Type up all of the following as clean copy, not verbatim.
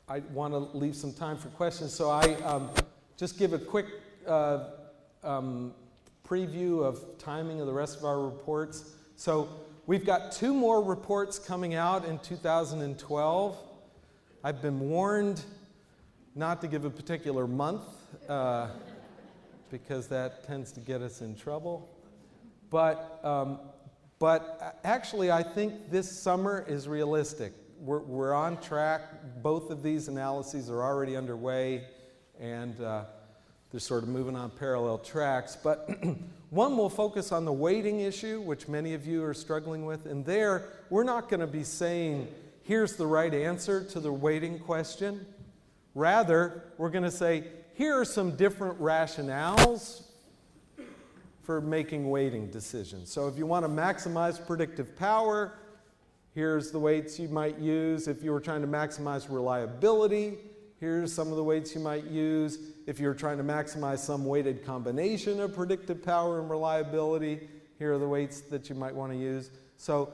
I want to leave some time for questions, so I just give a quick preview of timing of the rest of our reports. So we've got 2 more reports coming out in 2012. I've been warned not to give a particular month because that tends to get us in trouble. But actually, I think this summer is realistic. We're on track. Both of these analyses are already underway, and they're sort of moving on parallel tracks. But one will focus on the weighting issue, which many of you are struggling with. And there, we're not going to be saying, here's the right answer to the weighting question. Rather, we're going to say, here are some different rationales for making weighting decisions. So if you want to maximize predictive power, here's the weights you might use. If you were trying to maximize reliability, here's some of the weights you might use. If you're trying to maximize some weighted combination of predictive power and reliability, here are the weights that you might want to use. So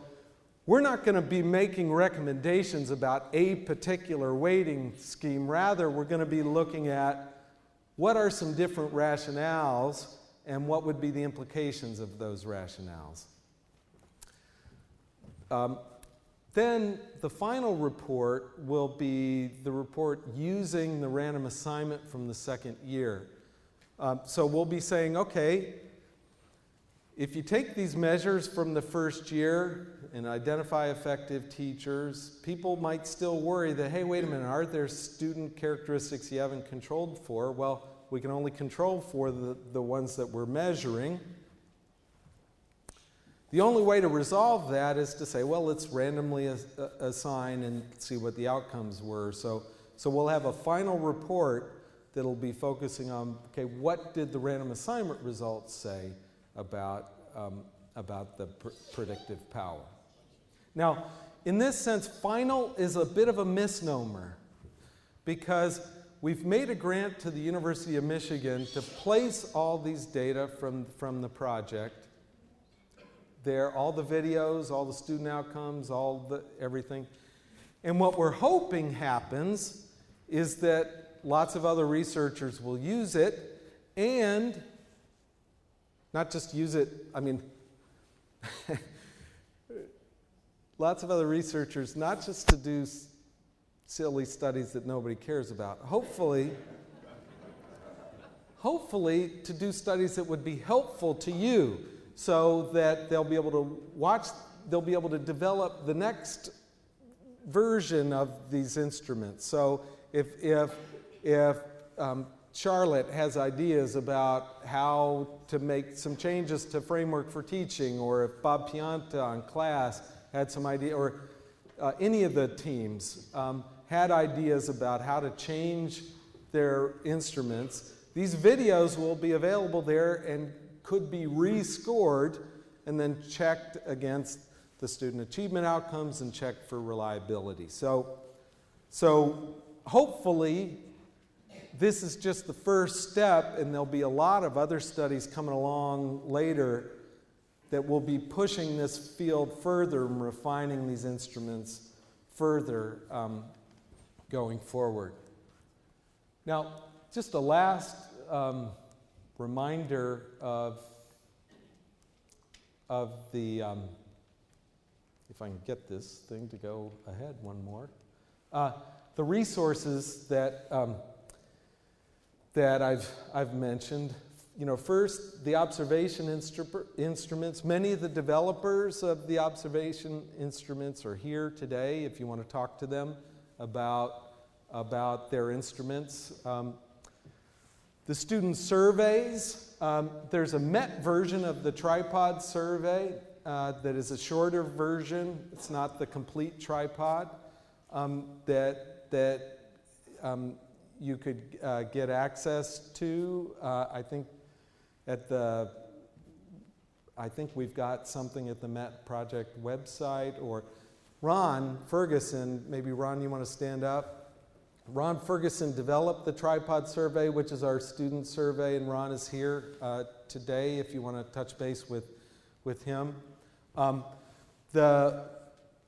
we're not going to be making recommendations about a particular weighting scheme. Rather, we're going to be looking at what are some different rationales and what would be the implications of those rationales. Then the final report will be the report using the random assignment from the second year. So we'll be saying, okay, if you take these measures from the first year and identify effective teachers, people might still worry that, hey, wait a minute, aren't there student characteristics you haven't controlled for? Well, we can only control for the ones that we're measuring. The only way to resolve that is to say, well, let's randomly assign and see what the outcomes were. So we'll have a final report that'll be focusing on, okay, what did the random assignment results say about the predictive power? Now, in this sense, final is a bit of a misnomer because we've made a grant to the University of Michigan to place all these data from the project there, all the videos, all the student outcomes, everything. And what we're hoping happens is that lots of other researchers will use it, and not just use it, I mean, lots of other researchers, not just to do silly studies that nobody cares about. Hopefully to do studies that would be helpful to you so that they'll be able to develop the next version of these instruments. So if Charlotte has ideas about how to make some changes to Framework for Teaching, or if Bob Pianta on class had some idea, or any of the teams had ideas about how to change their instruments, these videos will be available there and could be rescored and then checked against the student achievement outcomes and checked for reliability. So hopefully this is just the first step, and there'll be a lot of other studies coming along later that will be pushing this field further and refining these instruments further going forward. Now, just a last reminder of the, if I can get this thing to go ahead one more, the resources that I've mentioned. You know, first, the observation instruments. Many of the developers of the observation instruments are here today if you want to talk to them about their instruments. The student surveys, there's a MET version of the tripod survey that is a shorter version. It's not the complete tripod that you could get access to. I think we've got something at the MET project website. Or Ron Ferguson, maybe Ron, you want to stand up? Ron Ferguson developed the tripod survey, which is our student survey, and Ron is here today if you want to touch base with him.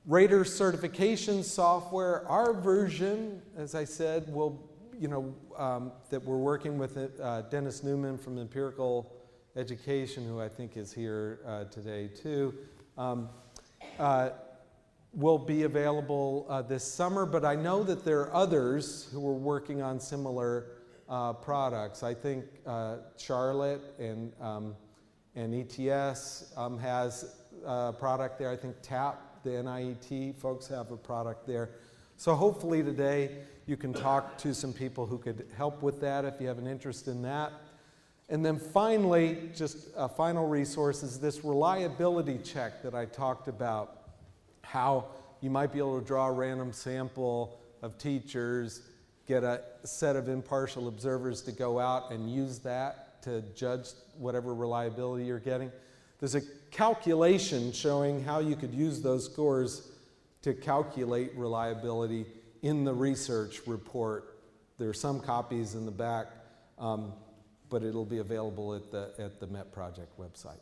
Rater certification software, our version, as I said, will, that we're working with Dennis Newman from Empirical Education, who I think is here today too, will be available this summer, but I know that there are others who are working on similar products. I think Charlotte and ETS has a product there. I think TAP, the NIET folks, have a product there. So hopefully today you can talk to some people who could help with that if you have an interest in that. And then finally, just a final resource is this reliability check that I talked about, how you might be able to draw a random sample of teachers, get a set of impartial observers to go out and use that to judge whatever reliability you're getting. There's a calculation showing how you could use those scores to calculate reliability in the research report. There are some copies in the back, but it'll be available at the MET Project website.